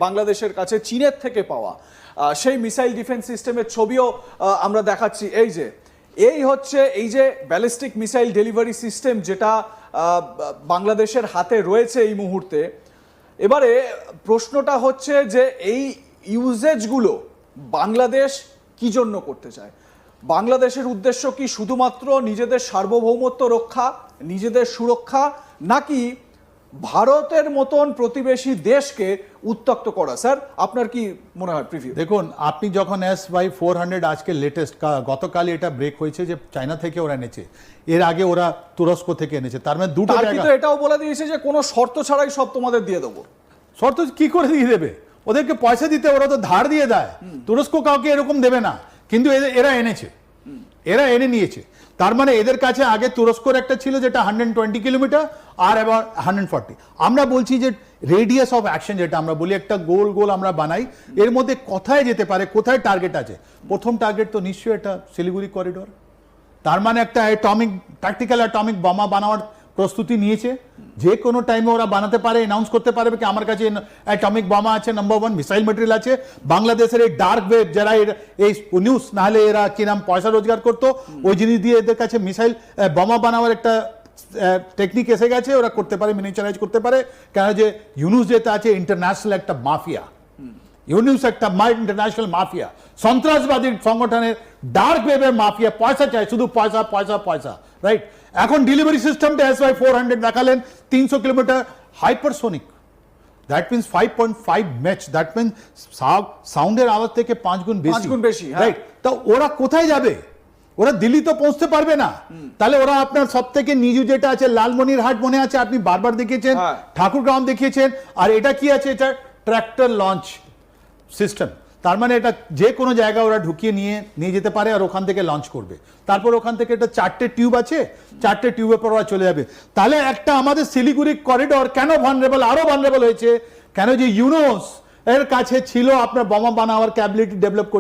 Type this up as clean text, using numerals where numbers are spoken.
বাংলাদেশের কাছে চীনের থেকে পাওয়া সেই মিসাইল ডিফেন্স সিস্টেমের ছবিও আমরা দেখাচ্ছি। এই হচ্ছে এই যে ব্যালিস্টিক মিসাইল ডেলিভারি সিস্টেম যেটা বাংলাদেশের হাতে রয়েছে এই মুহূর্তে। এবারে প্রশ্নটা হচ্ছে যে এই ইউজেজগুলো বাংলাদেশ কি জন্য করতে চায়? বাংলাদেশের উদ্দেশ্য কি শুধুমাত্র নিজেদের সার্বভৌমত্ব রক্ষা, নিজেদের সুরক্ষা, নাকি ভারতের মতন প্রতিবেশী দেশকে উত্তক্ত করা? স্যার, আপনার কি মনে হয়? প্রিভিউ দেখুন, আপনি যখন SY-400 আজকে লেটেস্ট গতকালই এটা ব্রেক হয়েছে যে চায়না থেকে ওরা এনেছে, এর আগে ওরা তুরস্ক থেকে এনেছে, তার মানে দুটো জায়গা। এটাও বলে দিয়েছে যে কোনো শর্ত ছাড়াই সব তোমাদের দিয়ে দেবো। শর্ত কি করে দিয়ে দেবে? ওদেরকে পয়সা দিতে, ওরা তো ধার দিয়ে দেয়। তুরস্ক কাউকে এরকম দেবে না, কিন্তু এরা এনেছে, এরা এনে নিয়েছে। তার মানে এদের কাছে আগে তুরস্কর একটা ছিল যেটা 120 কিলোমিটার, আর এবার 140। আমরা বলছি যে রেডিয়াস অফ অ্যাকশন, যেটা আমরা বলি একটা গোল গোল আমরা বানাই, এর মধ্যে কোথায় যেতে পারে, কোথায় টার্গেট আছে। প্রথম টার্গেট তো নিশ্চয়ই এটা শিলিগুড়ি করিডোর। তার মানে একটা প্র্যাকটিক্যাল অ্যাটমিক বোমা বানানোর প্রস্তুতি নিয়েছে। যে কোনো টাইমে ওরা বানাতে পারে, অ্যানাউন্স করতে পারবে কি আমার কাছে অ্যাটমিক বোমা আছে, নাম্বার 1 মিসাইল মেটেরিয়াল আছে। বাংলাদেশের এই ডার্ক ওয়েব যারা এই নিউজ, নাহলে এরা কি নাম পয়সা রোজগার করতো, ওই জিনিস দিয়ে এদের কাছে মিসাইল বোমা বানানোর একটা টেকনিক এসে গেছে। ওরা করতে পারে, মিনিচারাইজ করতে পারে। কেন যে ইউনুস যেটা আছে ইন্টারন্যাশনাল একটা মাফিয়া, ইউনুস একটা ইন্টারন্যাশনাল মাফিয়া, সন্ত্রাসবাদী সংগঠনের ডার্ক ওয়েবের মাফিয়া। পয়সা চাই, শুধু পয়সা পয়সা পয়সা, রাইট? এখন ডেলিভারি সিস্টেমটা SY-400 দেখালেন 300 kilometre hypersonic, that means 5.5 match, that means সাউন্ডের আওয়াজ থেকে 5 গুণ বেশি, রাইট? তা ওরা কোথায় যাবে? ওরা দিল্লি তো পৌঁছতে পারবে না। তাহলে ওরা আপনার সব থেকে নিজু যেটা আছে লালমনিরহাট মনে আছে, আপনি বারবার দেখিয়েছেন, ঠাকুরগাঁও দেখিয়েছেন। আর এটা কি আছে? এটা ট্র্যাক্টর লঞ্চ সিস্টেম। তার মানে এটা যে কোনো জায়গায় ওরা ঢুকিয়ে নিয়ে যেতে পারে, আর ওখান থেকে লঞ্চ করবে। তারপর ওখান থেকে এটা 4টে টিউব আছে, 4টে টিউবের পর ওরা চলে যাবে। তাহলে একটা আমাদের শিলিগুড়ি করিডোর কেন ভালনারেবল, আরো ভালনারেবল হয়েছে? কেন যে ইউনুস এর কাছে ছিল আপনার বোমা বানানোর ক্যাপাবিলিটি ডেভেলপ করতে।